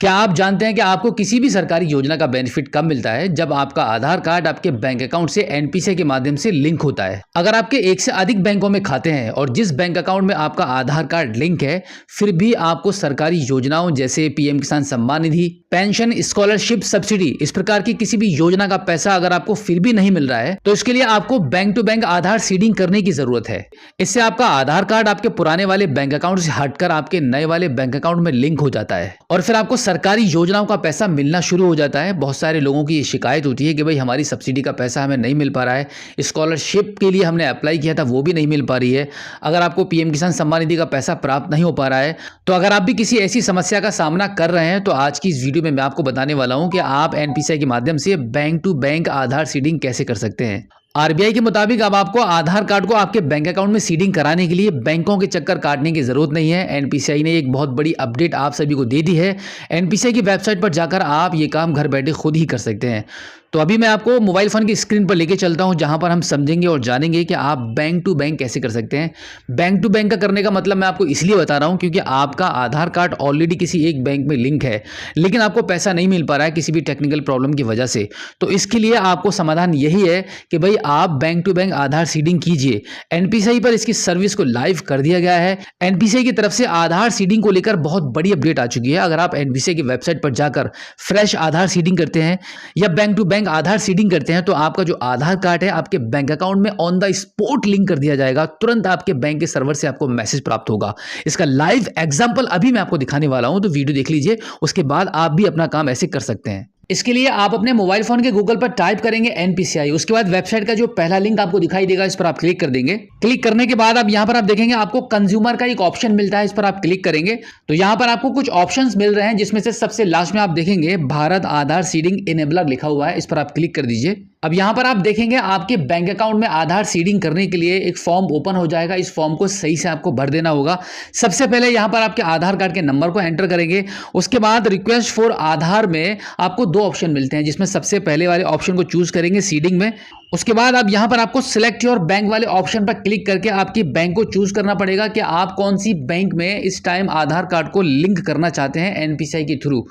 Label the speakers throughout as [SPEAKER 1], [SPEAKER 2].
[SPEAKER 1] क्या आप जानते हैं कि आपको किसी भी सरकारी योजना का बेनिफिट कब मिलता है? जब आपका आधार कार्ड आपके बैंक अकाउंट से एनपीसीआई के माध्यम से लिंक होता है। अगर आपके एक से अधिक बैंकों में खाते हैं और जिस बैंक अकाउंट में आपका आधार कार्ड लिंक है, फिर भी आपको सरकारी योजनाओं जैसे पीएम किसान Samman Nidhi, pension, scholarship, subsidy, इस प्रकार की किसी भी योजना का पैसा अगर आपको फिर भी नहीं मिल रहा है, तो इसके लिए आपको bank to bank Aadhaar seeding करने की जरूरत है। इससे आपका आधार कार्ड आपके पुराने वाले बैंक अकाउंट से हटकर आपके नए वाले बैंक अकाउंट में लिंक हो जाता है और फिर आपको सरकारी योजनाओं का पैसा मिलना शुरू हो जाता है। बहुत सारे लोगों की ये शिकायत होती है कि भाई हमारी सब्सिडी का पैसा हमें नहीं मिल पा रहा है, स्कॉलरशिप के लिए हमने अप्लाई किया था वो भी नहीं मिल पा रही है। अगर आपको पीएम किसान सम्मान निधि का पैसा प्राप्त नहीं हो पा रहा है, तो अगर आप भी किसी ऐसी समस्या का सामना कर रहे हैं, तो आज की इस वीडियो में मैं आपको बताने वाला हूं कि आप एनपीसीआई के माध्यम से bank to bank Aadhaar seeding कैसे कर सकते हैं। आरबीआई के मुताबिक अब आपको आधार कार्ड को आपके बैंक अकाउंट में सीडिंग कराने के लिए बैंकों के चक्कर काटने की जरूरत नहीं है। एनपीसीआई ने एक बहुत बड़ी अपडेट आप सभी को दे दी है। एनपीसीआई की वेबसाइट पर जाकर आप ये काम घर बैठे खुद ही कर सकते हैं। तो अभी मैं आपको मोबाइल फोन की स्क्रीन पर लेके चलता हूं, जहां पर हम समझेंगे और जानेंगे कि आप बैंक टू बैंक कैसे कर सकते हैं। बैंक टू बैंक का करने का मतलब मैं आपको इसलिए बता रहा हूं क्योंकि आपका आधार कार्ड ऑलरेडी किसी एक बैंक में लिंक है, लेकिन आपको पैसा नहीं मिल पा रहा है किसी भी टेक्निकल प्रॉब्लम की वजह से। तो इसके लिए आपको समाधान यही है कि भाई आप bank to bank Aadhaar seeding कीजिए। एनपीसीआई पर इसकी सर्विस को लाइव कर दिया गया है। एनपीसीआई की तरफ से आधार सीडिंग को लेकर बहुत बड़ी अपडेट आ चुकी है। अगर आप एनपीसीआई की वेबसाइट पर जाकर फ्रेश आधार सीडिंग करते हैं या bank to bank Aadhaar seeding करते हैं, तो आपका जो आधार कार्ड है आपके बैंक अकाउंट में ऑन द स्पॉट लिंक कर दिया जाएगा। तुरंत आपके बैंक के सर्वर से आपको मैसेज प्राप्त होगा। इसका लाइव एग्जांपल अभी मैं आपको दिखाने वाला हूं, तो वीडियो देख लीजिए, उसके बाद आप भी अपना काम ऐसे कर सकते हैं। इसके लिए आप अपने मोबाइल फोन के गूगल पर टाइप करेंगे एनपीसीआई, उसके बाद वेबसाइट का जो पहला लिंक आपको दिखाई देगा इस पर आप क्लिक कर देंगे। क्लिक करने के बाद अब यहां पर आप देखेंगे आपको कंज्यूमर का एक ऑप्शन मिलता है, इस पर आप क्लिक करेंगे तो यहां पर आपको कुछ ऑप्शंस मिल रहे हैं, जिसमें से सबसे लास्ट में आप देखेंगे भारत आधार सीडिंग इनेबलर लिखा हुआ है, इस पर आप क्लिक कर दीजिए। अब यहां पर आप देखेंगे आपके बैंक अकाउंट में आधार सीडिंग करने के लिए एक फॉर्म ओपन हो जाएगा। इस फॉर्म को सही से आपको भर देना होगा। सबसे पहले यहां पर आपके आधार कार्ड के नंबर को एंटर करेंगे। उसके बाद रिक्वेस्ट फॉर आधार में आपको दो ऑप्शन मिलते हैं, जिसमें सबसे पहले वाले ऑप्शन को चूज करेंगे सीडिंग में। उसके बाद अब यहां पर आपको सिलेक्ट योर बैंक वाले ऑप्शन पर क्लिक करके आपकी बैंक को चूज करना पड़ेगा कि आप कौन सी बैंक में इस टाइम आधार कार्ड को लिंक करना चाहते हैं एनपीसीआई के थ्रू।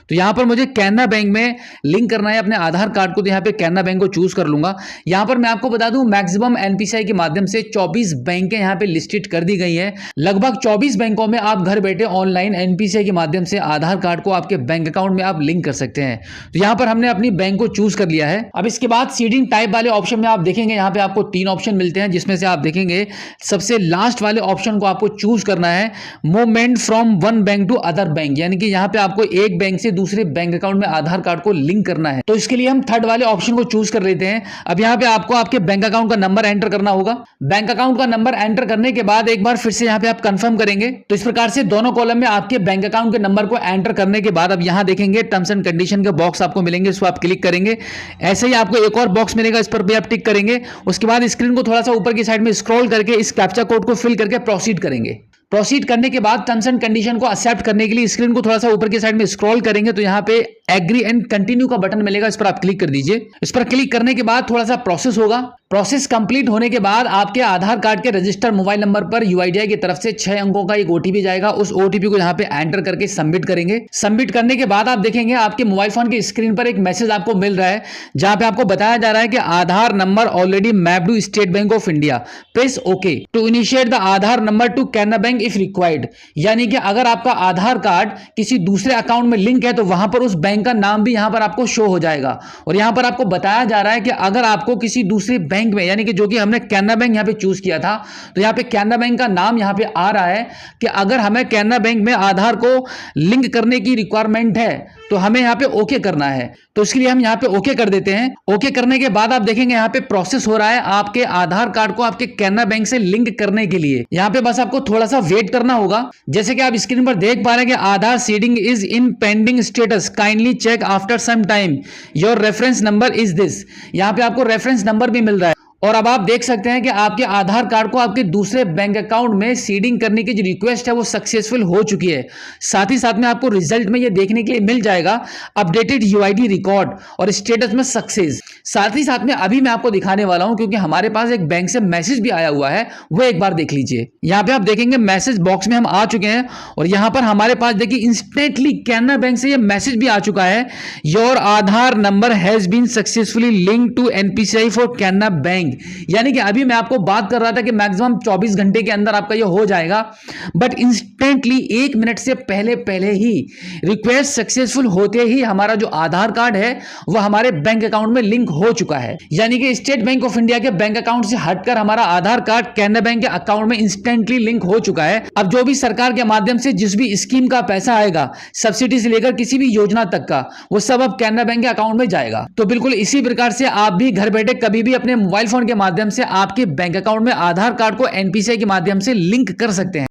[SPEAKER 1] तो यहां पर मुझे कैनरा बैंक में लिंक करना है अपने आधार कार्ड को, तो यहां पे कैनरा बैंक को चूज कर लूंगा। यहां पर मैं आपको बता दूं मैक्सिमम एनपीसीआई के माध्यम से 24 बैंकें यहां पे लिस्टेड कर दी गई हैं। लगभग 24 बैंकों में आप घर बैठे ऑनलाइन एनपीसीआई के माध्यम से आधार कार्ड को आपके बैंक अकाउंट में आप लिंक कर सकते हैं। तो यहां पर हमने अपनी बैंक को चूज कर लिया है। अब इसके बाद सीडिंग टाइप वाले ऑप्शन में आप देखेंगे यहां पे आपको 3 ऑप्शन मिलते हैं, जिसमें से आप देखेंगे सबसे लास्ट वाले ऑप्शन को आपको चूज करना है movement from one bank to other bank, यानी कि यहां पे आपको एक बैंक से दूसरे बैंक अकाउंट में आधार कार्ड को लिंक करना है। तो इसके लिए हम थर्ड वाले ऑप्शन को चूज कर लेते हैं। अब यहां पे आपको आपके बैंक अकाउंट का नंबर एंटर करना होगा। बैंक अकाउंट का नंबर एंटर करने के बाद एक बार फिर से यहां पे आप कंफर्म करेंगे। तो इस प्रकार से दोनों कॉलम में आपके बैंक अकाउंट के नंबर को एंटर करने के बाद अब यहां देखेंगे टर्म्स एंड कंडीशन के बॉक्स आपको मिलेंगे, इसको आप क्लिक करेंगे। ऐसे ही आपको एक और बॉक्स मिलेगा, इस पर भी आप टिक करेंगे। उसके बाद स्क्रीन को थोड़ा सा ऊपर की साइड में स्क्रॉल करके इस कैप्चा कोड को फिल करके प्रोसीड करेंगे। प्रोसीड करने के बाद टर्म्स एंड कंडीशन को एक्सेप्ट करने के लिए स्क्रीन को थोड़ा सा ऊपर की साइड में स्क्रॉल करेंगे तो यहां पे एग्री एंड कंटिन्यू का बटन मिलेगा, इस पर आप क्लिक कर दीजिए। इस पर क्लिक करने के बाद थोड़ा सा प्रोसेस होगा। प्रोसेस कंप्लीट होने के बाद आपके आधार कार्ड के रजिस्टर मोबाइल नंबर पर यूआईडीआई की तरफ से 6 अंकों का एक ओटीपी जाएगा। उस ओटीपी को यहां पे एंटर करके सबमिट करेंगे। सबमिट करने के बाद आप देखेंगे आपके मोबाइल फोन की स्क्रीन पर एक मैसेज आपको मिल रहा है, जहां पे आपको बताया जा रहा है कि Aadhaar number already mapped to State Bank of India, press okay to initiate the Aadhaar number to Canara Bank if required. यानी कि अगर आपका आधार कार्ड किसी दूसरे अकाउंट में लिंक है तो वहां पर उस बैंक का नाम भी यहां पर आपको शो हो जाएगा। और यहां पर आपको बताया जा रहा है कि अगर आपको किसी दूसरे बैंक में, यानी कि जो कि हमने कैनरा बैंक यहां पे चूज किया था, तो यहां पे कैनरा बैंक का नाम यहां पे आ रहा है कि अगर हमें कैनरा बैंक में आधार को लिंक करने की रिक्वायरमेंट है तो हमें यहां पे ओके करना है। तो इसके लिए हम यहां पे ओके कर देते हैं। ओके करने के बाद आप देखेंगे यहां पे प्रोसेस हो रहा है आपके आधार कार्ड को आपके कैनरा बैंक से लिंक करने के लिए। यहां पे बस आपको थोड़ा सा वेट करना होगा। जैसे कि आप स्क्रीन पर देख पा रहे हैं कि Aadhaar seeding is in pending status, kindly check after some time, your reference number is this. यहां पे आपको रेफरेंस नंबर भी मिल रहा है और अब आप देख सकते हैं कि आपके आधार कार्ड को आपके दूसरे बैंक अकाउंट में सीडिंग करने की जो रिक्वेस्ट है वो सक्सेसफुल हो चुकी है। साथ ही साथ में आपको रिजल्ट में ये देखने के लिए मिल जाएगा अपडेटेड यूआईडी रिकॉर्ड और स्टेटस में सक्सेस। साथ ही साथ में अभी मैं आपको दिखाने वाला हूं क्योंकि हमारे पास एक बैंक से मैसेज भी आया हुआ है, वो एक बार देख लीजिए। यहां पे आप देखेंगे मैसेज बॉक्स में हम आ चुके हैं और यहां पर हमारे पास देखिए इंस्टेंटली कैनरा बैंक से ये मैसेज भी आ चुका है, your Aadhaar number has been successfully linked to NPCI for Canara bank. यानी कि अभी मैं आपको बात कर रहा था कि मैक्सिमम 24 घंटे के अंदर आपका ये हो जाएगा, बट इंस्टेंटली 1 मिनट से पहले ही रिक्वेस्ट सक्सेसफुल होते ही हमारा जो आधार कार्ड है वह हमारे बैंक अकाउंट में लिंक हो चुका है। यानी कि स्टेट बैंक ऑफ इंडिया के बैंक अकाउंट से हटकर हमारा आधार कार्ड कैनरा बैंक के अकाउंट में इंस्टेंटली लिंक हो चुका है। अब जो भी सरकार के माध्यम से जिस भी स्कीम का पैसा आएगा, सब्सिडी से लेकर किसी भी योजना तक का, वो सब अब कैनरा बैंक के अकाउंट में जाएगा। तो बिल्कुल इसी प्रकार से आप भी घर बैठे कभी भी अपने मोबाइल फोन के माध्यम से आपके बैंक अकाउंट में आधार कार्ड को एनपीसीआई के माध्यम से लिंक कर सकते हैं।